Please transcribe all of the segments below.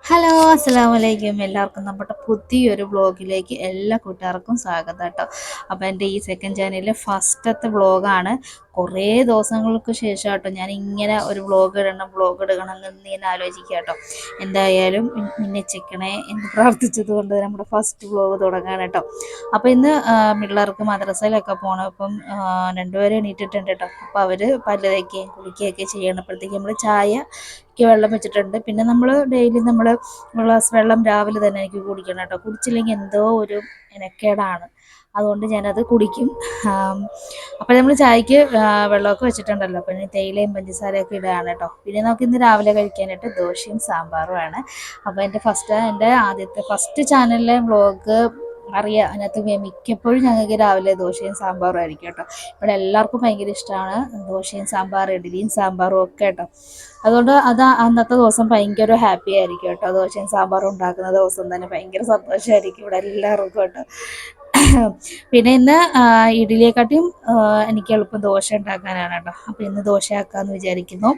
Hello അസ്സലാമു അലൈക്കും. എല്ലാവർക്കും നമ്മുടെ പുതിയൊരു വ്ളോഗിലേക്ക് എല്ലാ കൂട്ടുകാർക്കും സ്വാഗതം കേട്ടോ. അപ്പോൾ എൻ്റെ ഈ സെക്കൻഡ് ചാനലിലെ ഫസ്റ്റത്തെ വ്ളോഗാണ്. കുറേ ദിവസങ്ങൾക്ക് ശേഷം കേട്ടോ ഞാൻ ഇങ്ങനെ ഒരു വ്ളോഗ് എടുക്കണം എന്ന് ഞാൻ ആലോചിക്കുക കേട്ടോ. എന്തായാലും ചിക്കണേ എന്ന് പ്രാർത്ഥിച്ചത് കൊണ്ട് നമ്മുടെ ഫസ്റ്റ് വ്ളോഗ് തുടങ്ങാണ് കേട്ടോ. അപ്പോൾ ഇന്ന് പിള്ളേർക്ക് മദ്രസയിലൊക്കെ പോകണം. അപ്പം രണ്ടുപേരും എണീറ്റിട്ടുണ്ട് കേട്ടോ. അപ്പോൾ അവർ പല്ല് തേക്കുകയും കുളിക്കുകയൊക്കെ ചെയ്യണപ്പോഴത്തേക്ക് നമ്മൾ വെള്ളം വെച്ചിട്ടുണ്ട്. പിന്നെ നമ്മൾ ഡെയിലി നമ്മൾ ഗ്ലാസ് വെള്ളം രാവിലെ തന്നെ എനിക്ക് കുടിക്കണം കേട്ടോ. കുടിച്ചില്ലെങ്കിൽ എന്തോ ഒരു ഇനക്കേടാണ്. അതുകൊണ്ട് ഞാനത് കുടിക്കും. അപ്പോൾ നമ്മൾ ചായക്ക് വെള്ളമൊക്കെ വെച്ചിട്ടുണ്ടല്ലോ. അപ്പോൾ ഇനി തേയിലയും പഞ്ചസാരയൊക്കെ ഇടുകയാണ് കേട്ടോ. പിന്നെ നമുക്ക് ഇന്ന് രാവിലെ കഴിക്കാനായിട്ട് ദോശയും സാമ്പാറുമാണ്. അപ്പോൾ എൻ്റെ ആദ്യത്തെ ഫസ്റ്റ് ചാനലിലെ വ്ളോഗ് അറിയാം. അതിനകത്ത് മിക്കപ്പോഴും ഞങ്ങൾക്ക് രാവിലെ ദോശയും സാമ്പാറും ആയിരിക്കും കേട്ടോ. ഇവിടെ എല്ലാവർക്കും ഭയങ്കര ഇഷ്ടമാണ് ദോശയും സാമ്പാറും, ഇഡ്ഡലിയും സാമ്പാറും ഒക്കെ കേട്ടോ. അതുകൊണ്ട് അന്നത്തെ ദിവസം ഭയങ്കര ഹാപ്പി ആയിരിക്കും കേട്ടോ. ദോശയും സാമ്പാറും ഉണ്ടാക്കുന്ന ദിവസം തന്നെ ഭയങ്കര സന്തോഷമായിരിക്കും ഇവിടെ എല്ലാവർക്കും കേട്ടോ. പിന്നെ ഇന്ന് ഇഡ്ഡലിയെക്കാട്ടിയും എനിക്ക് എളുപ്പം ദോശ ഉണ്ടാക്കാനാണ് കേട്ടോ. അപ്പോൾ ഇന്ന് ദോശയാക്കാമെന്ന് വിചാരിക്കുന്നു.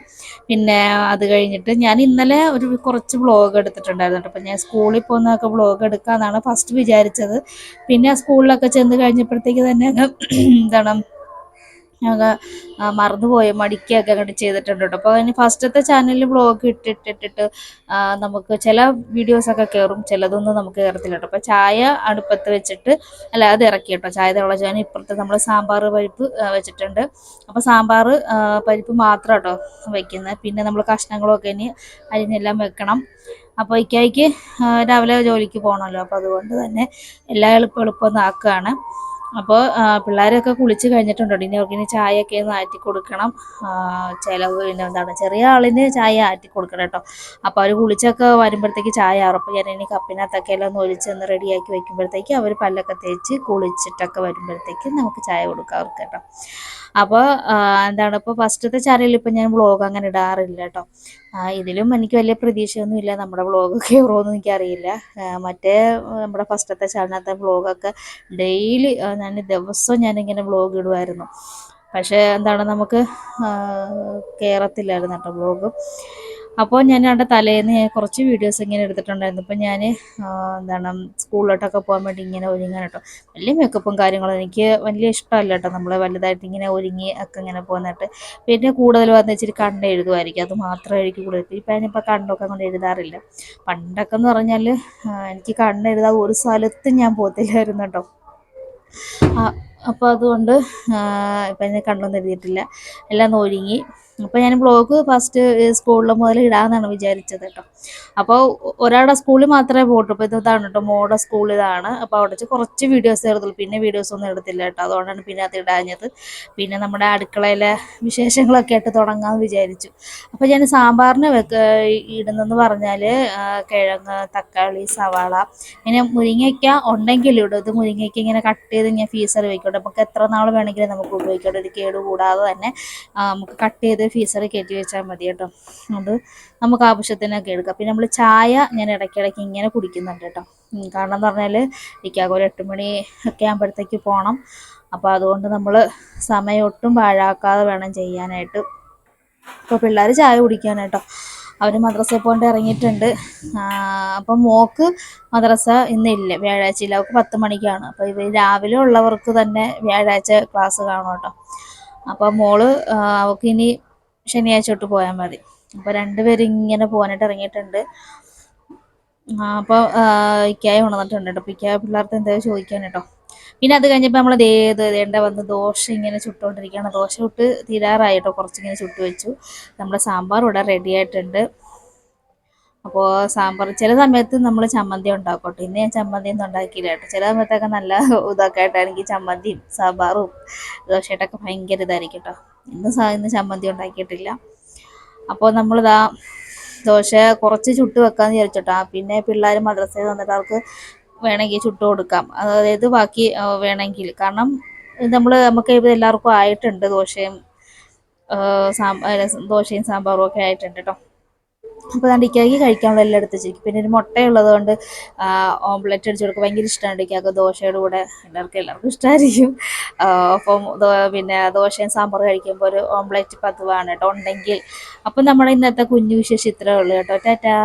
പിന്നെ അത് കഴിഞ്ഞിട്ട് ഞാൻ ഇന്നലെ കുറച്ച് വ്ളോഗ് എടുത്തിട്ടുണ്ടായിരുന്നു കേട്ടോ. അപ്പോൾ ഞാൻ സ്കൂളിൽ പോകുന്നതൊക്കെ വ്ളോഗ് എടുക്കാമെന്നാണ് ഫസ്റ്റ് വിചാരിച്ചത്. പിന്നെ സ്കൂളിലൊക്കെ ചെന്ന് കഴിഞ്ഞപ്പോഴത്തേക്ക് തന്നെ എന്താണ് ഞങ്ങൾ മറന്നുപോയി മടിക്കുകയൊക്കെ അങ്ങോട്ട് ചെയ്തിട്ടുണ്ട് കേട്ടോ. അപ്പോൾ അതിന് ഫസ്റ്റത്തെ ചാനലിൽ വ്ളോഗ് ഇട്ടിട്ടിട്ട് നമുക്ക് ചില വീഡിയോസൊക്കെ കയറും, ചിലതൊന്നും നമുക്ക് കയറത്തില്ല കേട്ടോ. അപ്പോൾ ചായ അടുപ്പത്ത് വെച്ചിട്ട് അത് ഇറക്കി കേട്ടോ. ചായ തിളച്ചാൽ ഇപ്പുറത്ത് നമ്മൾ സാമ്പാർ പരിപ്പ് വെച്ചിട്ടുണ്ട്. അപ്പോൾ സാമ്പാർ പരിപ്പ് മാത്രം കേട്ടോ വയ്ക്കുന്നത്. പിന്നെ നമ്മൾ കഷ്ണങ്ങളൊക്കെ ഇനി അരിഞ്ഞെല്ലാം വെക്കണം. അപ്പോൾ ഇക്കായ്ക്ക് രാവിലെ ജോലിക്ക് പോകണമല്ലോ. അപ്പോൾ അതുകൊണ്ട് തന്നെ എല്ലാം എളുപ്പം ആക്കുകയാണ്. അപ്പോൾ പിള്ളേരൊക്കെ കുളിച്ച് കഴിഞ്ഞിട്ടുണ്ട്. ഇനി അവർക്കിനി ചായയൊക്കെ ഒന്ന് ആറ്റി കൊടുക്കണം. പിന്നെ ചെറിയ ആളിന് ചായ ആറ്റി കൊടുക്കണം കേട്ടോ. അപ്പോൾ അവർ കുളിച്ചൊക്കെ വരുമ്പോഴത്തേക്ക് ചായ ആറും. അപ്പോൾ ഞാനിനി കപ്പിനകത്തൊക്കെ എല്ലാം ഒന്ന് ഒഴിച്ചൊന്ന് റെഡിയാക്കി വയ്ക്കുമ്പോഴത്തേക്ക് അവർ പല്ലൊക്കെ തേച്ച് കുളിച്ചിട്ടൊക്കെ വരുമ്പോഴത്തേക്ക് നമുക്ക് ചായ കൊടുക്കാം അവർക്ക് കേട്ടോ. അപ്പോൾ ഇപ്പോൾ ഫസ്റ്റത്തെ ചാനലിൽ ഇപ്പം ഞാൻ വ്ളോഗ് അങ്ങനെ ഇടാറില്ല കേട്ടോ. ഇതിലും എനിക്ക് വലിയ പ്രതീക്ഷയൊന്നുമില്ല നമ്മുടെ വ്ളോഗ് കയറുമെന്ന് എനിക്കറിയില്ല. മറ്റേ നമ്മുടെ ഫസ്റ്റത്തെ ചാനലത്തെ വ്ളോഗൊക്കെ ഡെയിലി ദിവസവും ഞാനിങ്ങനെ വ്ളോഗ് ഇടുമായിരുന്നു. പക്ഷേ നമുക്ക് കയറത്തില്ലായിരുന്നു കേട്ടോ വ്ളോഗ്. അപ്പോൾ ഞാൻ അവിടെ തലേന്ന് ഞാൻ കുറച്ച് വീഡിയോസ് ഇങ്ങനെ എടുത്തിട്ടുണ്ടായിരുന്നു. അപ്പോൾ ഞാൻ സ്കൂളിലോട്ടൊക്കെ പോകാൻ വേണ്ടി ഇങ്ങനെ ഒരുങ്ങാൻ കേട്ടോ. വലിയ മേക്കപ്പും കാര്യങ്ങളും എനിക്ക് വലിയ ഇഷ്ടമല്ല കേട്ടോ. നമ്മൾ വലുതായിട്ട് ഇങ്ങനെ ഒരുങ്ങി ഒക്കെ ഇങ്ങനെ പോകുന്നിട്ട്. പിന്നെ കൂടുതൽ വന്ന് ഇച്ചിരി കണ്ണ് എഴുതുമായിരിക്കും, അത് മാത്രമായിരിക്കും കൂടുതൽ. ഇപ്പം ഞാനിപ്പോൾ കണ്ണൊക്കെ കൊണ്ട് എഴുതാറില്ല. പണ്ടൊക്കെ എന്ന് പറഞ്ഞാൽ എനിക്ക് കണ്ണ് എഴുതാൻ ഒരു സ്ഥലത്തും ഞാൻ പോകത്തില്ലായിരുന്നു കേട്ടോ. അപ്പോൾ അതുകൊണ്ട് ഇപ്പം ഞാൻ കണ്ണൊന്നും എഴുതിയിട്ടില്ല, എല്ലാം ഒരുങ്ങി. അപ്പോൾ ഞാൻ വ്ളോഗ് ഫസ്റ്റ് സ്കൂളിൽ മുതൽ ഇടാമെന്നാണ് വിചാരിച്ചത് കേട്ടോ. അപ്പോൾ ഒരാളുടെ സ്കൂളിൽ മാത്രമേ പോട്ടു. ഇപ്പോൾ ഇതാണ് കേട്ടോ മോളുടെ സ്കൂൾ ഇതാണ്. അപ്പോൾ അവിടെ വെച്ച് കുറച്ച് വീഡിയോസ് എടുത്തുള്ളൂ, പിന്നെ വീഡിയോസൊന്നും എടുത്തില്ല കേട്ടോ. അതുകൊണ്ടാണ് പിന്നെ അത് ഇടാഞ്ഞത്. പിന്നെ നമ്മുടെ അടുക്കളയിലെ വിശേഷങ്ങളൊക്കെ ആയിട്ട് തുടങ്ങാമെന്ന് വിചാരിച്ചു. അപ്പോൾ ഞാൻ സാമ്പാറിന് ഇടുന്നെന്ന് പറഞ്ഞാൽ കിഴങ്ങ്, തക്കാളി, സവാള, ഇങ്ങനെ മുരിങ്ങയ്ക്ക ഉണ്ടെങ്കിലും ഇടും. ഇത് മുരിങ്ങയ്ക്ക ഇങ്ങനെ കട്ട് ചെയ്ത് ഞാൻ ഫ്രീസറിൽ വെക്കട്ടെ. നമുക്ക് എത്ര നാൾ വേണമെങ്കിലും നമുക്ക് ഉപയോഗിക്കാം. ഒരു കേട് കൂടാതെ തന്നെ നമുക്ക് കട്ട് ചെയ്ത് ഫ്രീസറിൽ കയറ്റി വെച്ചാൽ മതി കേട്ടോ. അത് നമുക്ക് ആവശ്യത്തിനൊക്കെ എടുക്കാം. പിന്നെ നമ്മൾ ചായ ഞാൻ ഇടയ്ക്കിടയ്ക്ക് ഇങ്ങനെ കുടിക്കുന്നുണ്ട് കേട്ടോ. കാരണം എന്ന് പറഞ്ഞാൽ എനിക്കാകെ ഒരു 8 മണി ഒക്കെ ആകുമ്പോഴത്തേക്ക് പോകണം. അപ്പോൾ അതുകൊണ്ട് നമ്മൾ സമയം ഒട്ടും പാഴാക്കാതെ വേണം ചെയ്യാനായിട്ട്. ഇപ്പോൾ പിള്ളേർ ചായ കുടിക്കാനായിട്ടോ, അവർ മദ്രസയിൽ പോയിട്ട് ഇറങ്ങിയിട്ടുണ്ട്. അപ്പം മോക്ക് മദ്രസ ഇന്നില്ല, വ്യാഴാഴ്ച ഇല്ല, അവൾക്ക് 10 മണിക്കാണ്. അപ്പോൾ ഇവർ രാവിലെ ഉള്ളവർക്ക് തന്നെ വ്യാഴാഴ്ച ക്ലാസ് കാണും കേട്ടോ. അപ്പോൾ മോള് അവൾക്ക് ഇനി ശനിയാഴ്ച തൊട്ട് പോയാൽ മതി. അപ്പോൾ രണ്ടുപേരും ഇങ്ങനെ പോകാനായിട്ട് ഇറങ്ങിയിട്ടുണ്ട്. അപ്പോൾ ഇക്കായ ഉണർന്നിട്ടുണ്ട് കേട്ടോ. അപ്പോൾ ഇക്കായ പിള്ളേർക്ക് എന്തായാലും ചോദിക്കാൻ കേട്ടോ. പിന്നെ അത് കഴിഞ്ഞപ്പോൾ നമ്മൾ വന്ന് ദോശ ഇങ്ങനെ ചുട്ടുകൊണ്ടിരിക്കുകയാണ്. ദോശ ചുട്ട് തീരാറായി കേട്ടോ. കുറച്ചിങ്ങനെ ചുട്ട് വെച്ചു. നമ്മുടെ സാമ്പാർ ഇവിടെ റെഡി ആയിട്ടുണ്ട്. അപ്പോൾ സാമ്പാർ ചില സമയത്ത് നമ്മൾ ചമ്മന്തി ഉണ്ടാക്കും കേട്ടോ. ഇന്ന് ഞാൻ ചമ്മന്തി ഒന്നും ഉണ്ടാക്കിയില്ല കേട്ടോ. ചില സമയത്തൊക്കെ നല്ല ഇതൊക്കെ ആയിട്ടാണെങ്കിൽ ചമ്മന്തിയും സാമ്പാറും ദോശയായിട്ടൊക്കെ ഭയങ്കര ഇതായിരിക്കും കേട്ടോ. ഇന്ന് ചമ്മന്തി ഉണ്ടാക്കിയിട്ടില്ല. അപ്പോൾ ദോശ കുറച്ച് ചുട്ട് വെക്കാമെന്ന് വിചാരിച്ചോട്ടോ. പിന്നെ പിള്ളേർ മദ്രസയിൽ വന്നിട്ട് അവർക്ക് വേണമെങ്കിൽ ചുട്ട് കൊടുക്കാം, അതായത് ബാക്കി വേണമെങ്കിൽ. കാരണം നമുക്ക് എല്ലാവർക്കും ആയിട്ടുണ്ട്. ദോശയും സാമ്പാറും ഒക്കെ ആയിട്ടുണ്ട് കേട്ടോ. അപ്പോൾ ഇക്കായ്ക്ക് കഴിക്കാനുള്ള എല്ലാം എടുത്ത് വെച്ചിരിക്കും. പിന്നെ ഒരു മുട്ടയുള്ളത് കൊണ്ട് ഓംലെറ്റ് അടിച്ച് കൊടുക്കുക ഭയങ്കര ഇഷ്ടമാണ് ഇക്കാക്ക്. ദോശയുടെ കൂടെ എല്ലാവർക്കും ഇഷ്ടമായിരിക്കും. അപ്പം പിന്നെ ദോശയും സാമ്പാർ കഴിക്കുമ്പോൾ ഒരു ഓംലെറ്റ് പതിവാണ് കേട്ടോ ഉണ്ടെങ്കിൽ. അപ്പം നമ്മുടെ ഇന്നത്തെ കുഞ്ഞു വിശേഷം ഇത്രയേ ഉള്ളൂ കേട്ടോ. ടാറ്റാ.